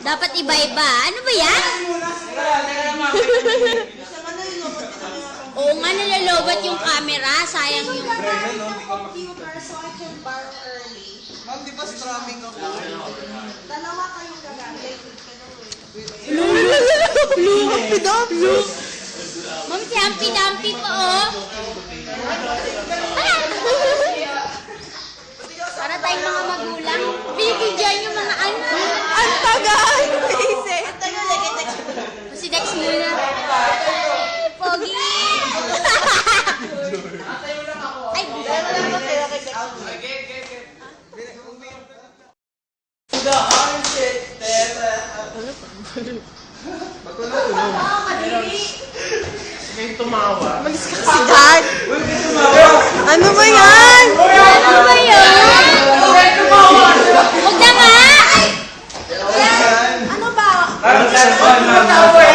Dapat iba-iba. Ano ba yan? Oo nga, nalalobat yung camera. Sayang yung... Computer so I can borrow early. Ma'am, di ba strumming ako? Dalawa kayong gagamit. Ma'am, si Humpy-Dumpy po, oh. Para tayong mga magulang. Bibigyan yung mga ano. Ang tagal! Easy! Si Dex muna. Pogi! Ay, The armpit, Tera. May tumawa. Si Dad! Ano ba yan? ano ba yun? Huwag na nga! Ano ba? Ang cellphone, ma'am.